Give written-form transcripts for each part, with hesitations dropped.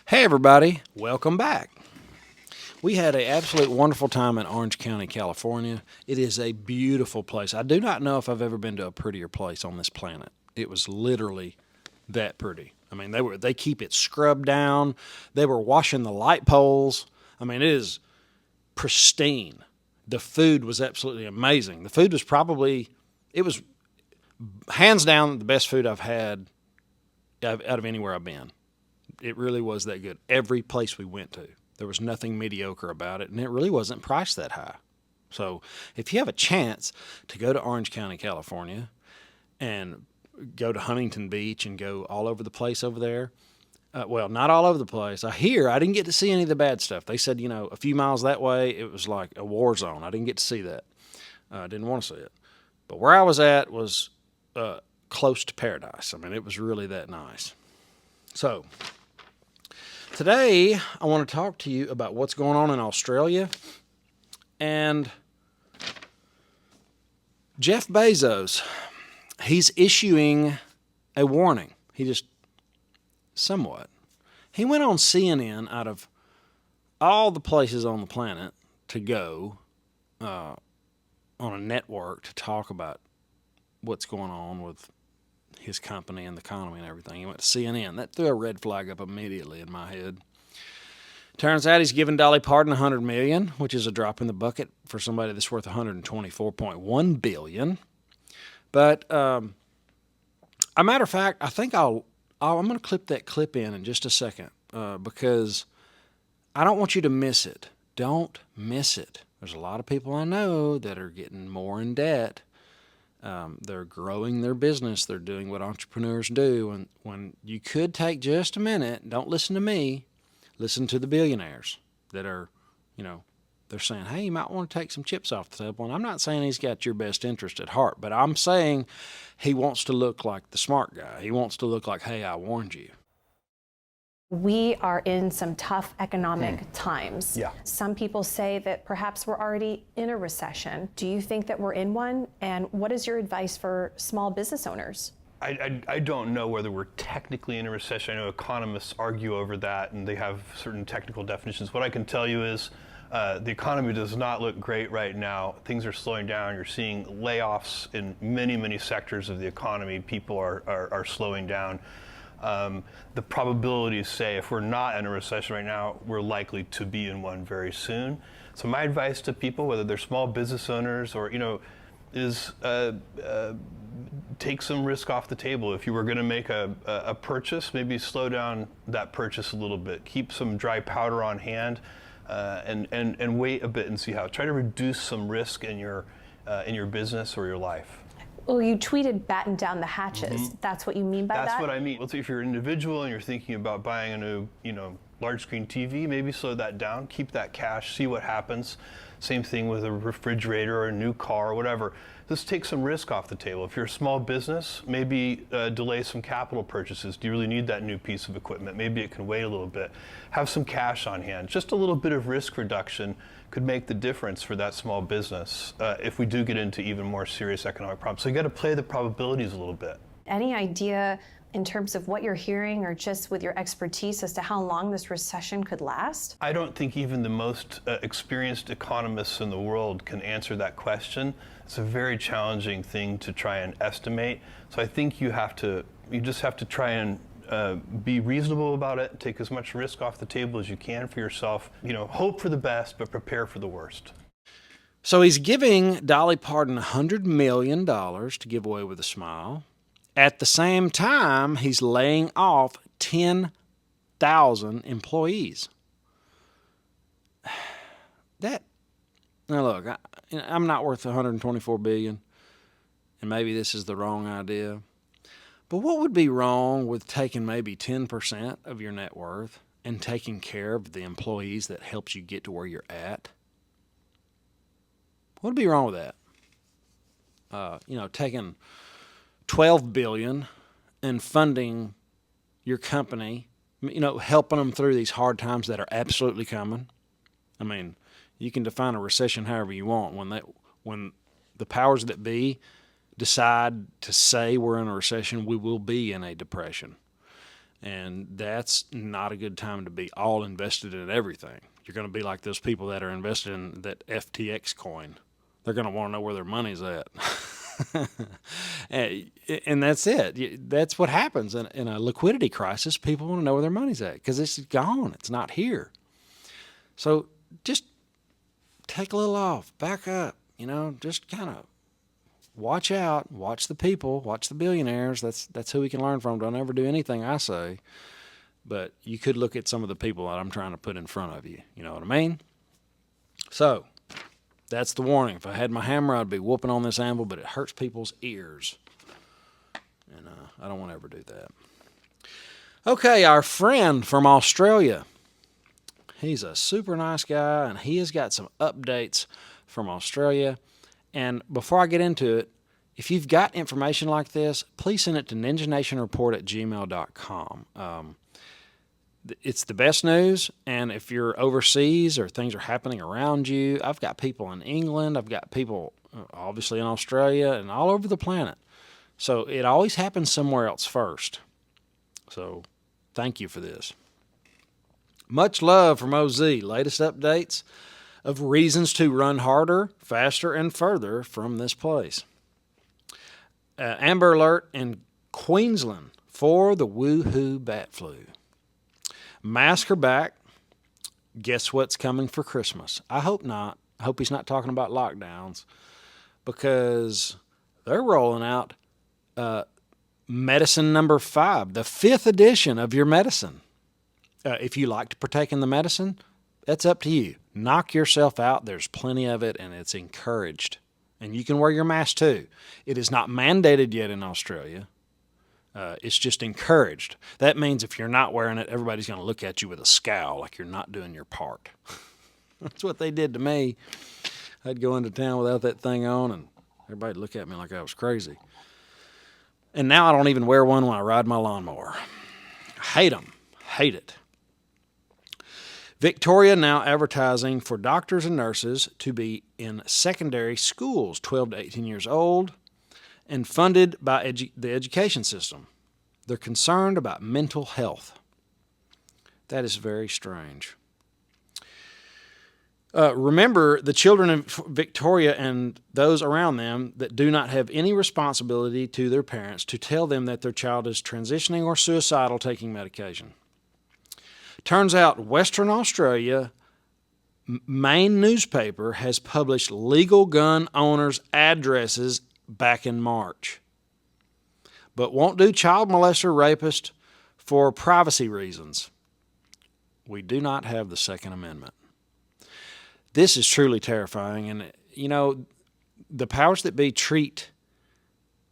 Hey everybody, welcome back. We had an absolute wonderful time in Orange County, California. It is a beautiful place. I do not know if I've ever been to a prettier place on this planet. It was literally that pretty. I mean, they keep it scrubbed down. They were washing the light poles. I mean, it is pristine. The food was absolutely amazing. The food was it was hands down the best food I've had out of anywhere I've been. It really was that good. Every place we went to, there was nothing mediocre about it, and it really wasn't priced that high. So if you have a chance to go to Orange County, California, and go to Huntington Beach and go all over the place over there, well, not all over the place. I didn't get to see any of the bad stuff. They said, a few miles that way, it was like a war zone. I didn't get to see that. I didn't want to see it. But where I was at was close to paradise. I mean, it was really that nice. So today, I want to talk to you about what's going on in Australia and Jeff Bezos. He's issuing a warning. He went on CNN out of all the places on the planet to go on a network to talk about what's going on with his company and the economy and everything. He went to CNN. That threw a red flag up immediately in my head. Turns out he's given Dolly Parton $100 million, which is a drop in the bucket for somebody that's worth $124.1 billion. But a matter of fact, I think I'm going to clip that clip in just a second because I don't want you to miss it. Don't miss it. There's a lot of people I know that are getting more in debt. They're growing their business. They're doing what entrepreneurs do. And when you could take just a minute, don't listen to me, listen to the billionaires that are, they're saying, hey, you might want to take some chips off the table. And I'm not saying he's got your best interest at heart, but I'm saying he wants to look like the smart guy. He wants to look like, hey, I warned you. We are in some tough economic times. Yeah. Some people say that perhaps we're already in a recession. Do you think that we're in one? And what is your advice for small business owners? I don't know whether we're technically in a recession. I know economists argue over that, and they have certain technical definitions. What I can tell you is the economy does not look great right now. Things are slowing down. You're seeing layoffs in many, many sectors of the economy. People are slowing down. The probabilities say if we're not in a recession right now, we're likely to be in one very soon. So my advice to people, whether they're small business owners or, is take some risk off the table. If you were going to make a purchase, maybe slow down that purchase a little bit. Keep some dry powder on hand and wait a bit and see how. Try to reduce some risk in your business or your life. Well, you tweeted batten down the hatches. Mm-hmm. That's what you mean by that? That's what I mean. Let's say if you're an individual and you're thinking about buying a new, large screen TV, maybe slow that down, keep that cash, see what happens. Same thing with a refrigerator or a new car or whatever. Just take some risk off the table. If you're a small business, maybe delay some capital purchases. Do you really need that new piece of equipment? Maybe it can wait a little bit. Have some cash on hand. Just a little bit of risk reduction could make the difference for that small business if we do get into even more serious economic problems. So you got to play the probabilities a little bit. Any idea in terms of what you're hearing or just with your expertise as to how long this recession could last? I don't think even the most experienced economists in the world can answer that question. It's a very challenging thing to try and estimate. So I think you just have to try and be reasonable about it, take as much risk off the table as you can for yourself. Hope for the best, but prepare for the worst. So he's giving Dolly Parton $100 million to give away with a smile. At the same time, he's laying off 10,000 employees. Now look, I'm not worth $124 billion, and maybe this is the wrong idea. But what would be wrong with taking maybe 10% of your net worth and taking care of the employees that helps you get to where you're at? What would be wrong with that? Taking $12 billion and funding your company, helping them through these hard times that are absolutely coming. I mean, you can define a recession however you want. When the powers that be decide to say we're in a recession, we will be in a depression. And that's not a good time to be all invested in everything. You're going to be like those people that are invested in that FTX coin. They're going to want to know where their money's at. And that's it. That's what happens in a liquidity crisis. People want to know where their money's at because it's gone. It's not here. So just take a little off, back up, just kind of watch out, watch the people, watch the billionaires. That's who we can learn from. Don't ever do anything I say. But you could look at some of the people that I'm trying to put in front of you. You know what I mean? So that's the warning. If I had my hammer, I'd be whooping on this anvil, but it hurts people's ears. And I don't want to ever do that. Okay, our friend from Australia. He's a super nice guy, and he has got some updates from Australia. And before I get into it, if you've got information like this, please send it to ninjanationreport@gmail.com. It's the best news, and if you're overseas or things are happening around you, I've got people in England, I've got people obviously in Australia and all over the planet. So it always happens somewhere else first. So thank you for this. Much love from OZ. Latest updates of reasons to run harder, faster, and further from this place. Amber alert in Queensland for the woohoo bat flu. Masks are back. Guess what's coming for Christmas? I hope not. I hope he's not talking about lockdowns because they're rolling out medicine number 5, the 5th edition of your medicine. If you like to partake in the medicine, that's up to you. Knock yourself out. There's plenty of it, and it's encouraged. And you can wear your mask too. It is not mandated yet in Australia. It's just encouraged. That means if you're not wearing it, everybody's going to look at you with a scowl like you're not doing your part. That's what they did to me. I'd go into town without that thing on, and everybody'd look at me like I was crazy. And now I don't even wear one when I ride my lawnmower. I hate them. Hate it. Victoria now advertising for doctors and nurses to be in secondary schools, 12 to 18 years old, and funded by the education system. They're concerned about mental health. That is very strange. Remember the children of Victoria and those around them that do not have any responsibility to their parents to tell them that their child is transitioning or suicidal taking medication. Turns out Western Australia main newspaper has published legal gun owners' addresses back in March, but won't do child molester rapist for privacy reasons. We do not have the Second Amendment. This is truly terrifying, and the powers that be treat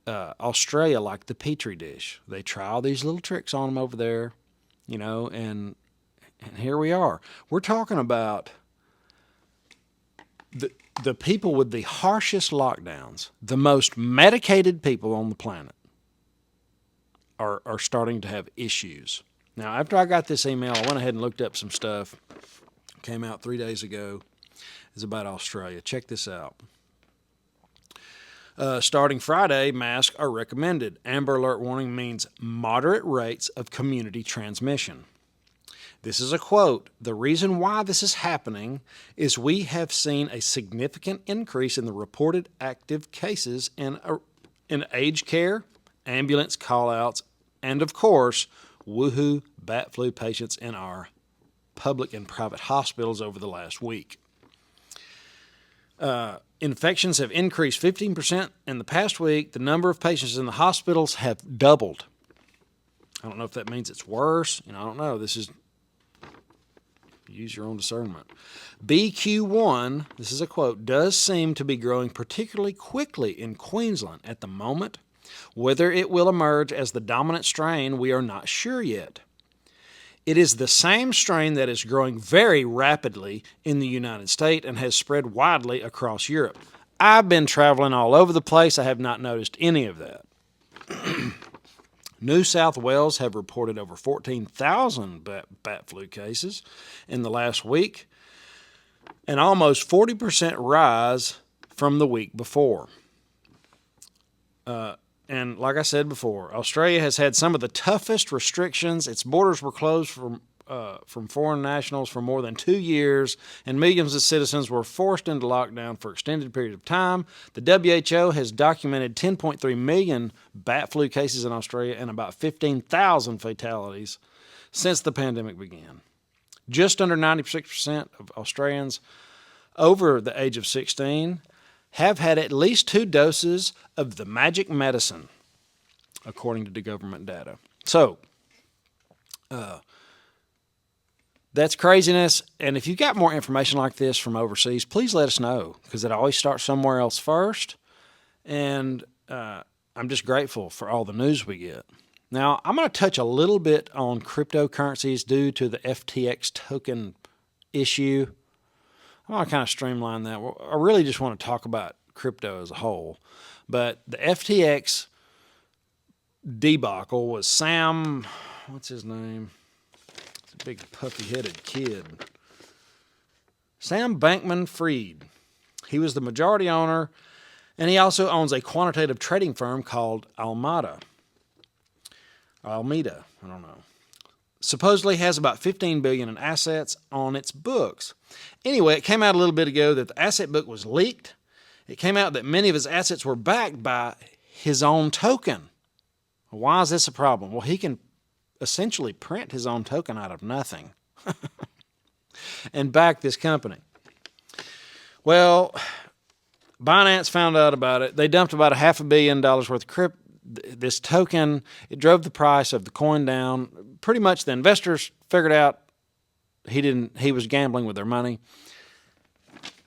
Australia like the Petri dish. They try all these little tricks on them over there, and here we are. We're talking about the people with the harshest lockdowns, the most medicated people on the planet are starting to have issues. Now, after I got this email, I went ahead and looked up some stuff. Came out 3 days ago. It's about Australia. Check this out. Starting Friday, masks are recommended. Amber alert warning means moderate rates of community transmission. This is a quote. The reason why this is happening is we have seen a significant increase in the reported active cases in aged care, ambulance call-outs, and of course, woohoo bat flu patients in our public and private hospitals over the last week. Infections have increased 15% in the past week. The number of patients in the hospitals have doubled. I don't know if that means it's worse. I don't know. This is use your own discernment. BQ1, this is a quote, does seem to be growing particularly quickly in Queensland at the moment. Whether it will emerge as the dominant strain, we are not sure yet. It is the same strain that is growing very rapidly in the United States and has spread widely across Europe. I've been traveling all over the place. I have not noticed any of that. New South Wales have reported over 14,000 bat flu cases in the last week, an almost 40% rise from the week before. And like I said before, Australia has had some of the toughest restrictions. Its borders were closed from foreign nationals for more than 2 years, and millions of citizens were forced into lockdown for extended periods of time. The WHO has documented 10.3 million bat flu cases in Australia and about 15,000 fatalities since the pandemic began. Just under 96% of Australians over the age of 16 have had at least 2 doses of the magic medicine, according to the government data. So, that's craziness. And if you've got more information like this from overseas, please let us know, because it always starts somewhere else first. And I'm just grateful for all the news we get. Now, I'm going to touch a little bit on cryptocurrencies due to the FTX token issue. I want to kind of streamline that. I really just want to talk about crypto as a whole. But the FTX debacle was Sam, what's his name? It's a big puffy-headed kid. Sam Bankman-Fried. He was the majority owner, and he also owns a quantitative trading firm called Alameda, I don't know. Supposedly has about $15 billion in assets on its books. Anyway, it came out a little bit ago that the asset book was leaked. It came out that many of his assets were backed by his own token. Why is this a problem? Well, he can essentially print his own token out of nothing and back this company. Well, Binance found out about it. They dumped about $500 million worth of this token. It drove the price of the coin down. Pretty much the investors figured out he was gambling with their money,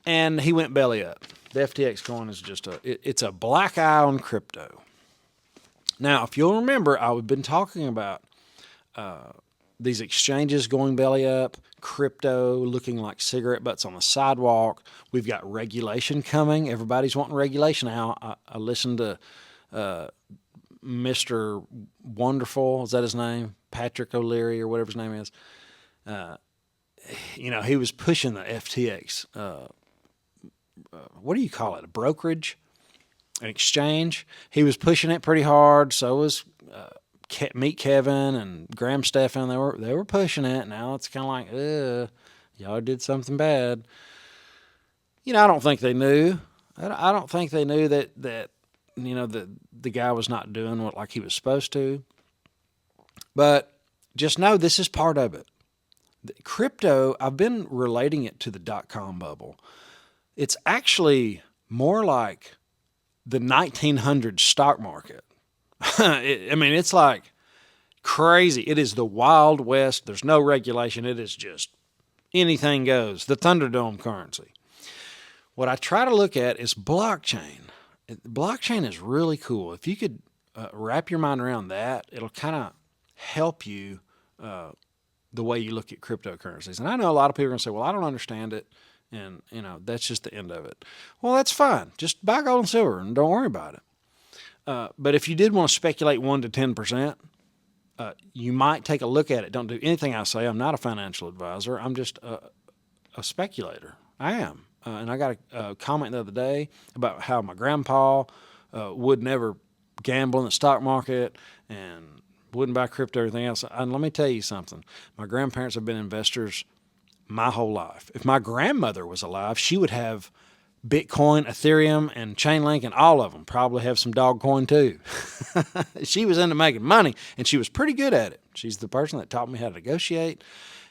and he went belly up. The FTX coin is just it's a black eye on crypto. Now, if you'll remember, I've been talking about these exchanges going belly up, crypto looking like cigarette butts on the sidewalk. We've got regulation coming. Everybody's wanting regulation now. I listened to Mr. Wonderful, is that his name? Patrick O'Leary or whatever his name is. He was pushing the FTX. What do you call it? A brokerage? An exchange? He was pushing it pretty hard. So was Meet Kevin and Graham Stephan. They were pushing it. Now it's kind of like, y'all did something bad. I don't think they knew. I don't think they knew that the guy was not doing what like he was supposed to. But just know this is part of it. Crypto, I've been relating it to the dot-com bubble. It's actually more like the 1900s stock market. It's like crazy. It is the Wild West. There's no regulation. It is just anything goes. The Thunderdome currency. What I try to look at is blockchain. Blockchain is really cool. If you could wrap your mind around that, it'll kind of help you the way you look at cryptocurrencies. And I know a lot of people are going to say, well, I don't understand it, and that's just the end of it. Well, that's fine. Just buy gold and silver and don't worry about it. But if you did want to speculate 1 to 10%, you might take a look at it. Don't do anything I say. I'm not a financial advisor. I'm just a speculator. I am. And I got a comment the other day about how my grandpa would never gamble in the stock market and wouldn't buy crypto or anything else. And let me tell you something. My grandparents have been investors my whole life. If my grandmother was alive, she would have Bitcoin, Ethereum, and Chainlink, and all of them. Probably have some Dogcoin too. She was into making money, and she was pretty good at it. She's the person that taught me how to negotiate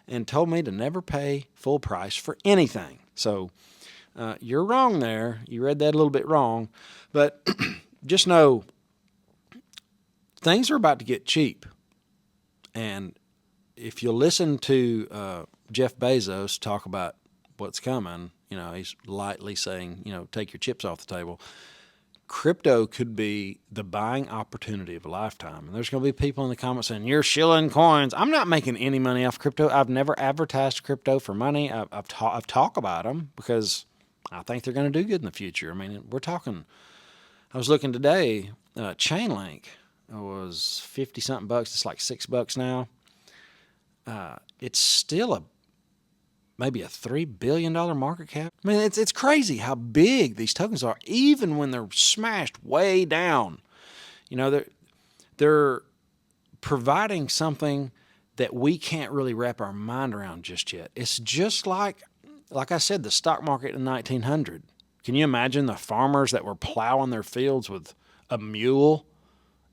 and told me to never pay full price for anything. So you're wrong there. You read that a little bit wrong. But just know things are about to get cheap. And if you listen to Jeff Bezos talk about what's coming, he's lightly saying, take your chips off the table. Crypto could be the buying opportunity of a lifetime. And there's going to be people in the comments saying, you're shilling coins. I'm not making any money off crypto. I've never advertised crypto for money. I've talked about them because I think they're going to do good in the future. We're talking, I was looking today, Chainlink was 50-something bucks. It's like $6 now. It's still maybe a $3 billion market cap. It's crazy how big these tokens are, even when they're smashed way down. You know, they're providing something that we can't really wrap our mind around just yet. It's just like I said, the stock market in 1900. Can you imagine the farmers that were plowing their fields with a mule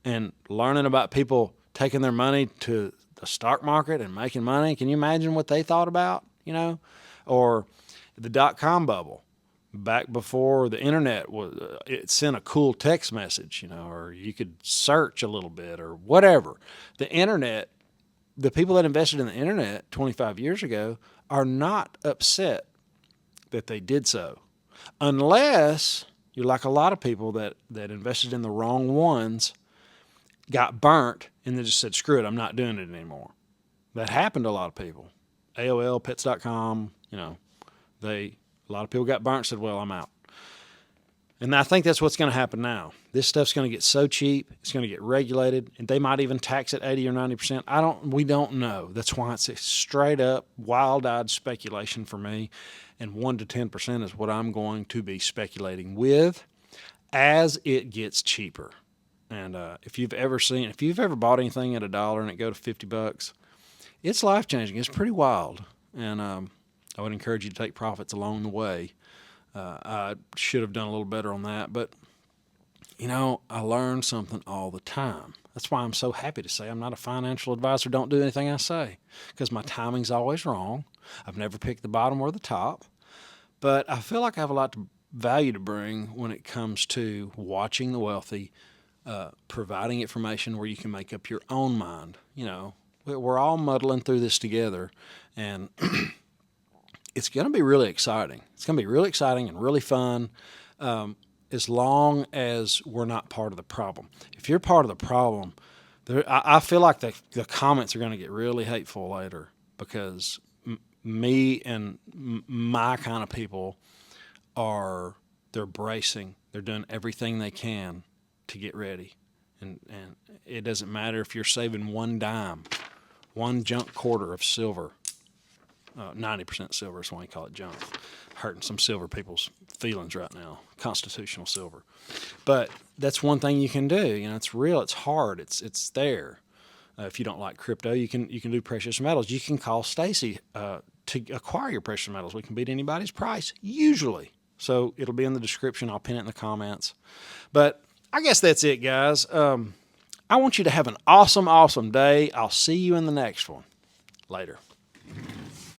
and learning about people taking their money to the stock market and making money? Can you imagine what they thought about, you know? Or the dot-com bubble back before the internet was, it sent a cool text message, you know, or you could search a little bit or whatever. The internet, the people that invested in the internet 25 years ago are not upset that they did so, unless you're like a lot of people that invested in the wrong ones, got burnt, and then just said, screw it, I'm not doing it anymore. That happened to a lot of people. AOL, Pets.com, you know, a lot of people got burnt and said, well, I'm out. And I think that's what's going to happen now. This stuff's going to get so cheap, it's going to get regulated, and they might even tax it 80 or 90%. We don't know. That's why it's a straight up, wild-eyed speculation for me. And 1 to 10% is what I'm going to be speculating with as it gets cheaper. And if you've ever bought anything at $1 and it go to $50, it's life-changing. It's pretty wild. And I would encourage you to take profits along the way. I should have done a little better on that, but you know, I learn something all the time. That's why I'm so happy to say I'm not a financial advisor. Don't do anything I say, because my timing's always wrong. I've never picked the bottom or the top, but I feel like I have a lot of value to bring when it comes to watching the wealthy, providing information where you can make up your own mind. You know, we're all muddling through this together, and it's going to be really exciting. It's going to be really exciting and really fun, as long as we're not part of the problem. If you're part of the problem, I feel like the comments are going to get really hateful later, because me and my kind of people they're bracing. They're doing everything they can to get ready. And it doesn't matter if you're saving one dime, one junk quarter of silver. 90% silver is why you call it junk. Hurting some silver people's feelings right now. Constitutional silver. But that's one thing you can do. You know, it's real. It's hard. It's there. If you don't like crypto, you can do precious metals. You can call Stacey to acquire your precious metals. We can beat anybody's price, usually. So it'll be in the description. I'll pin it in the comments. But I guess that's it, guys. I want you to have an awesome, awesome day. I'll see you in the next one. Later.